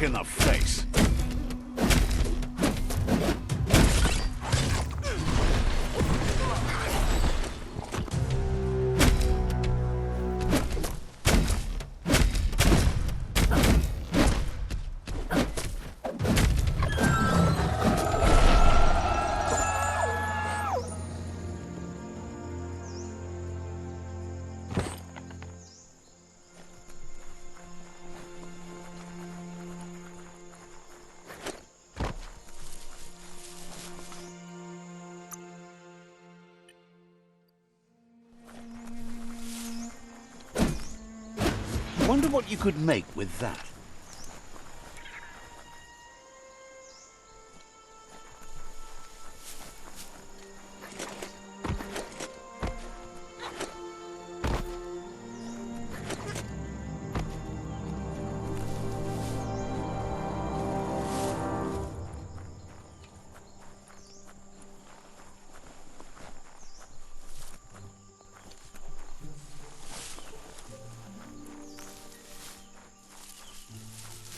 right in the face. Wonder what you could make with that.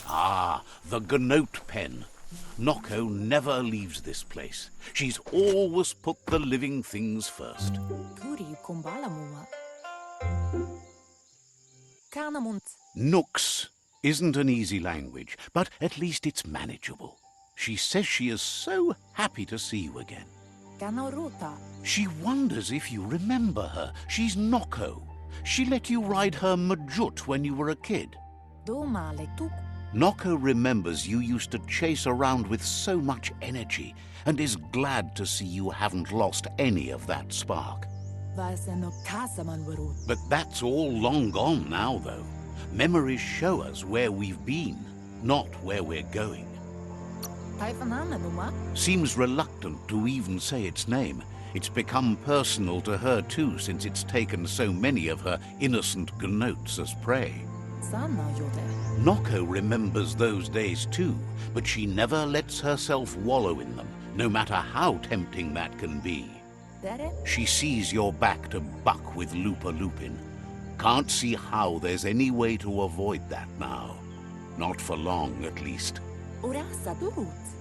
Ah, the gnoat pen. Noko never leaves this place. She's always put the living things first. Nooks isn't an easy language, but at least it's manageable. She says she is so happy to see you again. She wonders if you remember her. She's Noko. She let you ride her Majut when you were a kid. Noko remembers you used to chase around with so much energy and is glad to see you haven't lost any of that spark. But that's all long gone now, though. Memories show us where we've been, not where we're going. Seems reluctant to even say its name. It's become personal to her too, since it's taken so many of her innocent gnoats as prey. Noko remembers those days too, but she never lets herself wallow in them, no matter how tempting that can be. She sees you're back to buck with Lupa Lupin. Can't see how there's any way to avoid that now. Not for long, at least.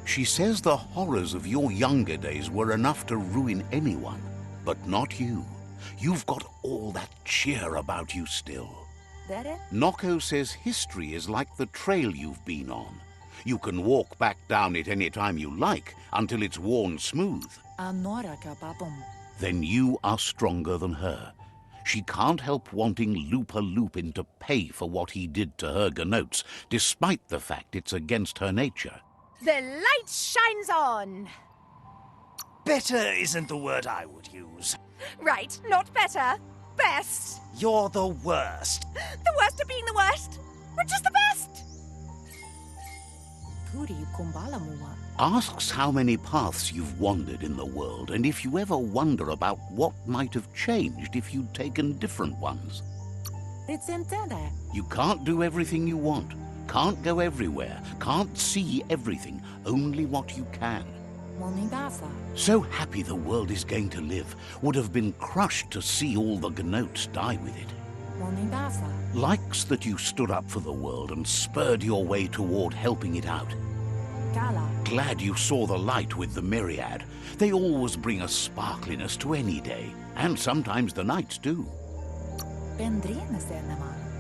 She says the horrors of your younger days were enough to ruin anyone, but not you. You've got all that cheer about you still. Noko says history is like the trail you've been on. You can walk back down it any time you like, until it's worn smooth. Then you are stronger than her. She can't help wanting Lupa Lupin to pay for what he did to her gnoats, despite the fact it's against her nature. The light shines on! Better isn't the word I would use. Right, not better. Best. You're the worst. The worst of being the worst. We're just the best. Asks how many paths you've wandered in the world, and if you ever wonder about what might have changed if you'd taken different ones. You can't do everything you want, can't go everywhere, can't see everything, only what you can. So happy the world is going to live, would have been crushed to see all the gnoats die with it. Likes that you stood up for the world and spurred your way toward helping it out. Glad you saw the light with the myriad. They always bring a sparkliness to any day, and sometimes the nights too.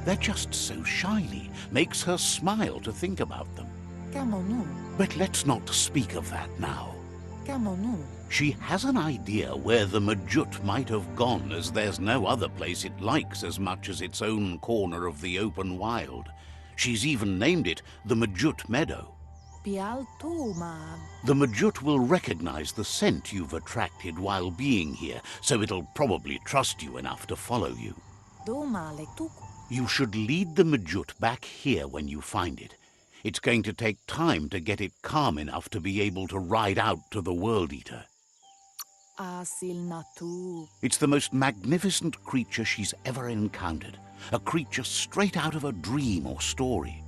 They're just so shiny, makes her smile to think about them. But let's not speak of that now. She has an idea where the Majut might have gone, as there's no other place it likes as much as its own corner of the open wild. She's even named it the Majut Meadow. The Majut will recognize the scent you've attracted while being here, so it'll probably trust you enough to follow you. You should lead the Majut back here when you find it. It's going to take time to get it calm enough to be able to ride out to the World Eater. It's the most magnificent creature she's ever encountered. A creature straight out of a dream or story.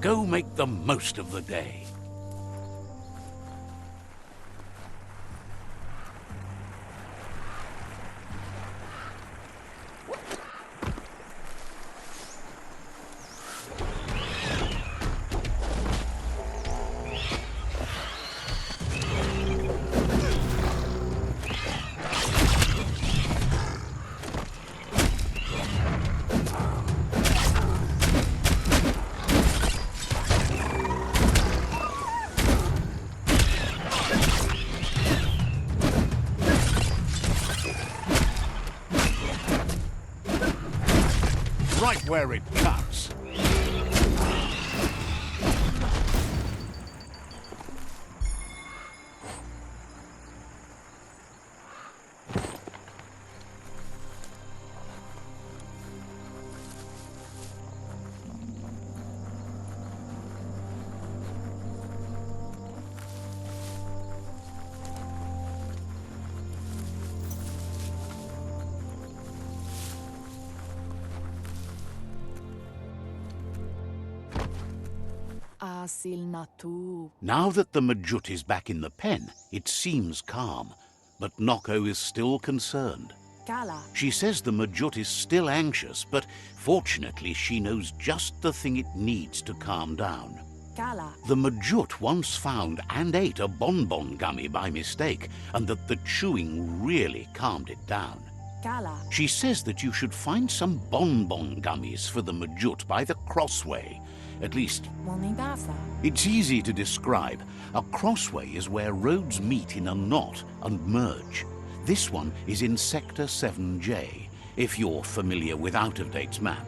Go make the most of the day. Right where it cuts. Now that the Majut is back in the pen, it seems calm, but Noko is still concerned. She says the Majut is still anxious, but fortunately she knows just the thing it needs to calm down. The Majut once found and ate a bonbon gummy by mistake, and that the chewing really calmed it down. She says that you should find some bonbon gummies for the Majut by the crossway. At least, it's easy to describe. A crossway is where roads meet in a knot and merge. This one is in Sector 7J, if you're familiar with Out-of-Date's map.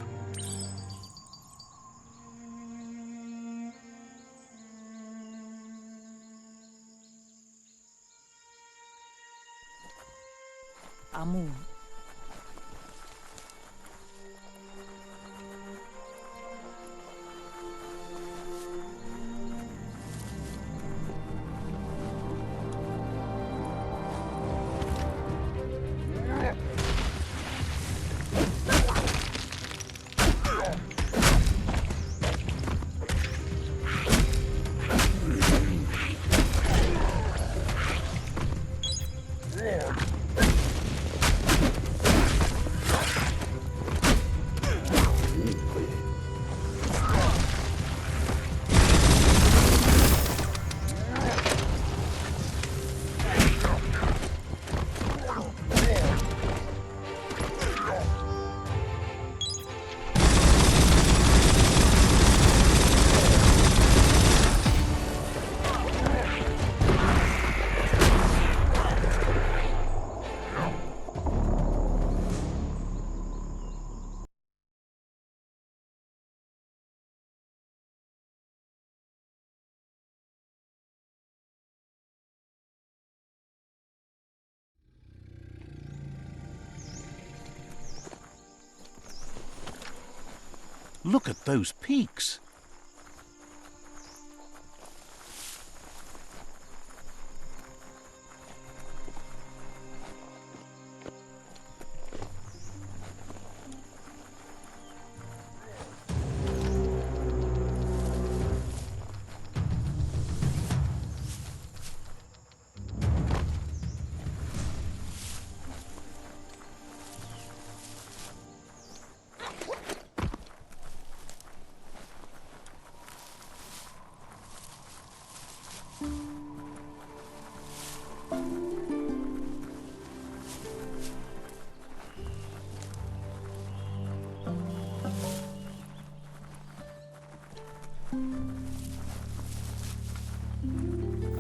Look at those peaks.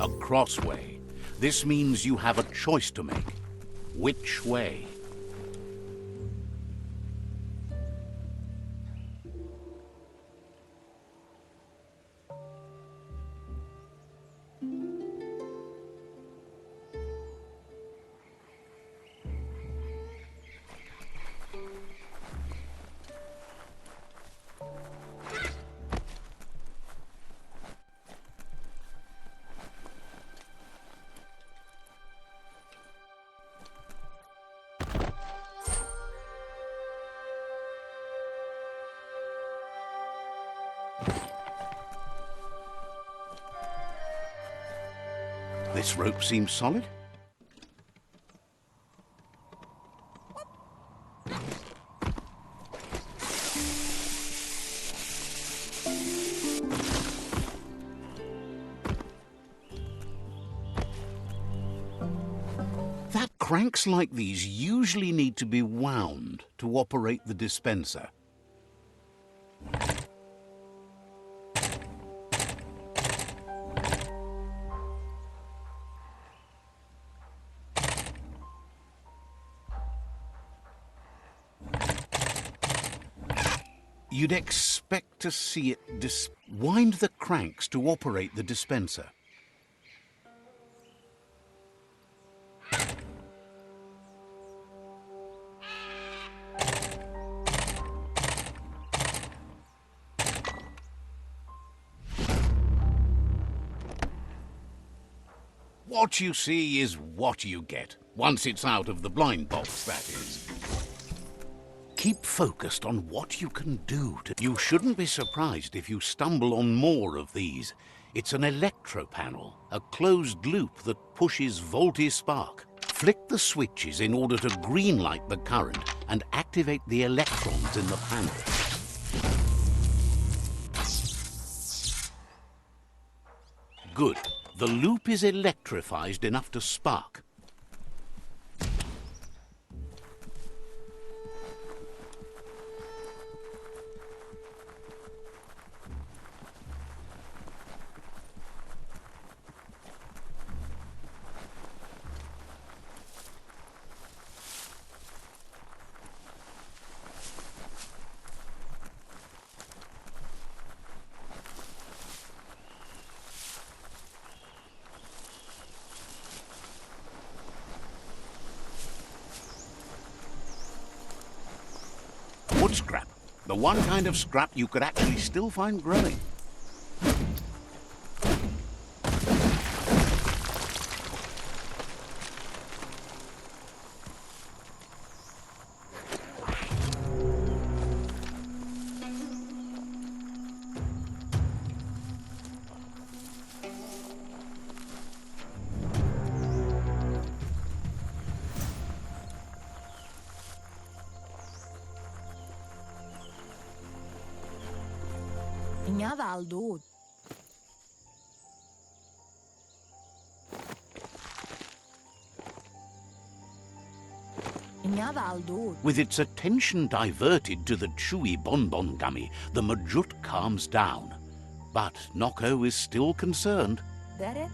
a crossway. This means you have a choice to make. Which way? This rope seems solid. Cranks like these usually need to be wound to operate the dispenser. You'd expect to see it wind the cranks to operate the dispenser. What you see is what you get, once it's out of the blind box, that is. Keep focused on what you can do to... You shouldn't be surprised if you stumble on more of these. It's an electro panel, a closed loop that pushes voltage spark. Flick the switches in order to greenlight the current and activate the electrons in the panel. Good. The loop is electrified enough to spark. Wood scrap. The one kind of scrap you could actually still find growing. With its attention diverted to the chewy bonbon gummy, the Majut calms down. But Noko is still concerned.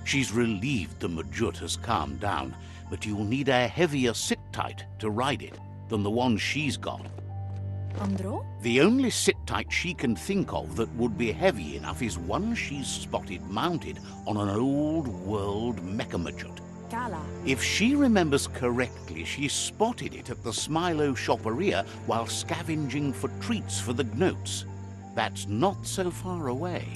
She's relieved the Majut has calmed down, but you'll need a heavier sit-tight to ride it than the one she's got. Andro? The only sit-tight she can think of that would be heavy enough is one she's spotted mounted on an old-world mecha-Majut. Kala. If she remembers correctly, she spotted it at the Smilo Shopperia while scavenging for treats for the gnoats. That's not so far away.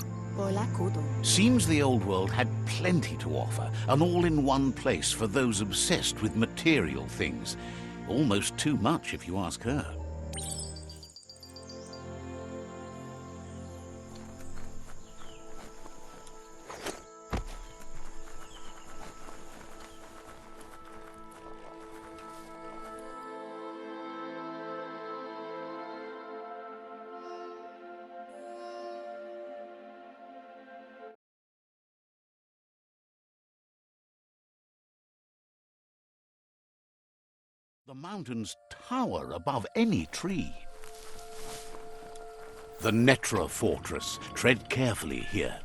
Seems the old world had plenty to offer, an all-in-one place for those obsessed with material things. Almost too much, if you ask her. The mountains tower above any tree. The Netra Fortress. Tread carefully here.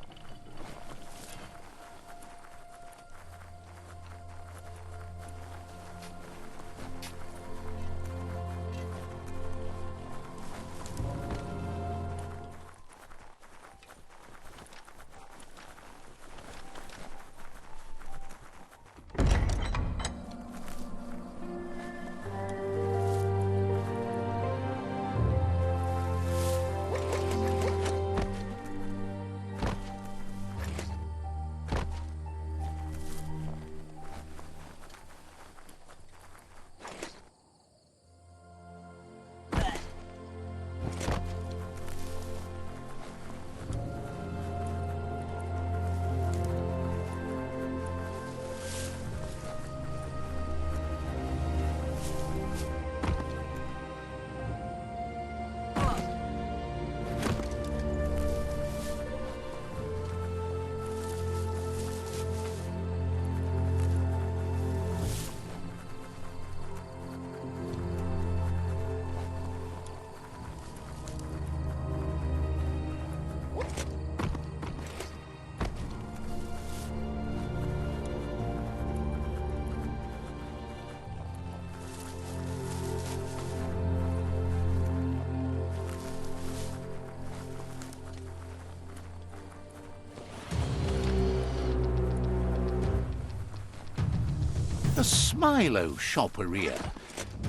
A smilo shopperia.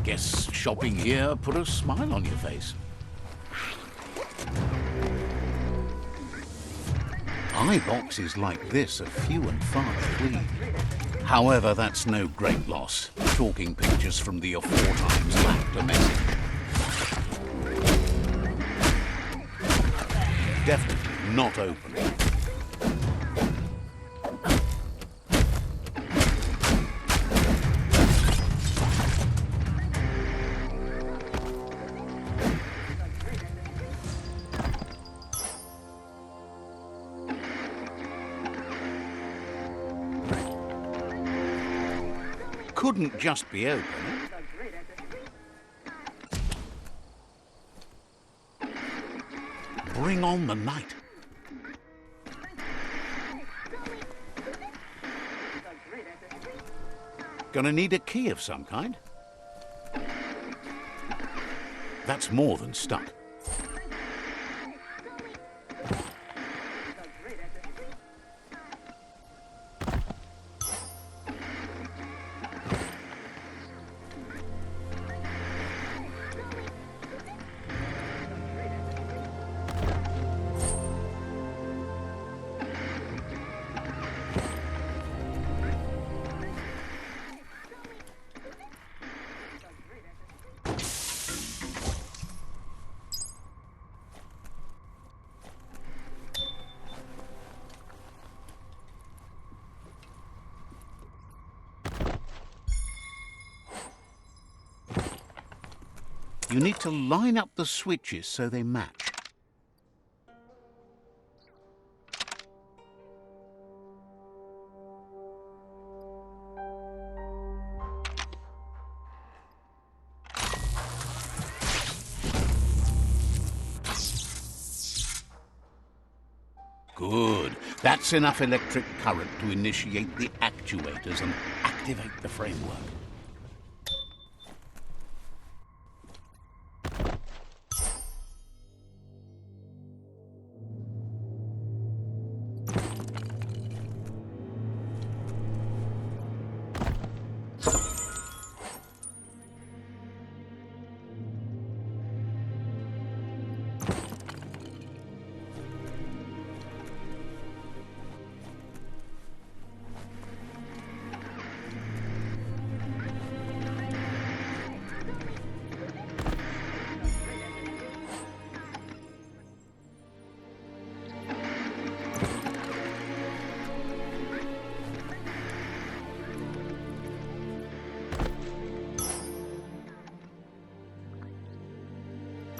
Guess shopping here put a smile on your face. Eye boxes like this are few and far between. However, that's no great loss. Talking pictures from the aforetimes lacked a message. Definitely not open. Couldn't just be open. Bring on the night. Gonna need a key of some kind. That's more than stuck. You need to line up the switches so they match. Good. That's enough electric current to initiate the actuators and activate the framework.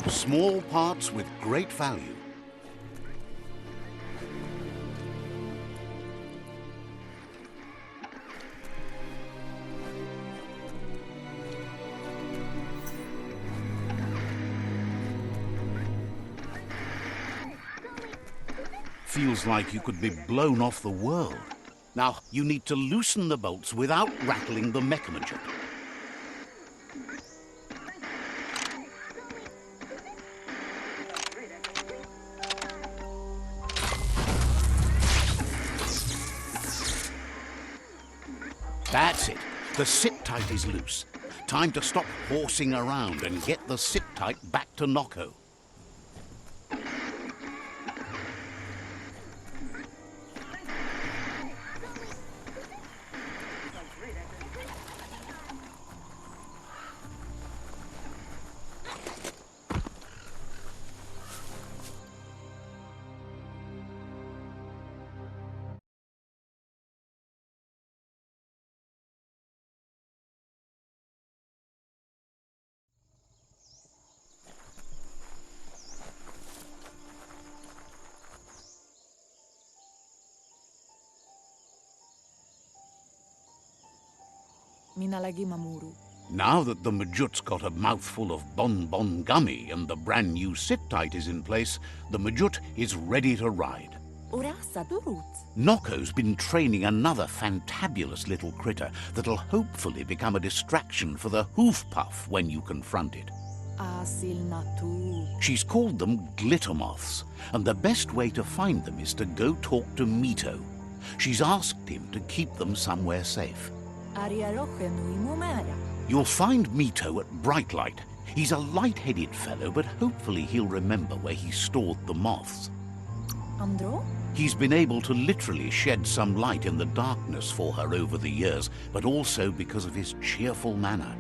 Small parts with great value. Feels like you could be blown off the world. Now, you need to loosen the bolts without rattling the mechanism. That's it. The sit-tight is loose. Time to stop horsing around and get the sit-tight back to Nocco. Minalagi mamuru. Now that the Majut's got a mouthful of bonbon gummy and the brand new sit-tight is in place, the Majut is ready to ride. Urasa durut. Nocco's been training another fantabulous little critter that'll hopefully become a distraction for the hoof puff when you confront it. Asil natu. She's called them glitter moths, and the best way to find them is to go talk to Mito. She's asked him to keep them somewhere safe. Arialoche nui mumera. You'll find Mito at bright light. He's a light-headed fellow, but hopefully he'll remember where he stored the moths. Andro? He's been able to literally shed some light in the darkness for her over the years, but also because of his cheerful manner.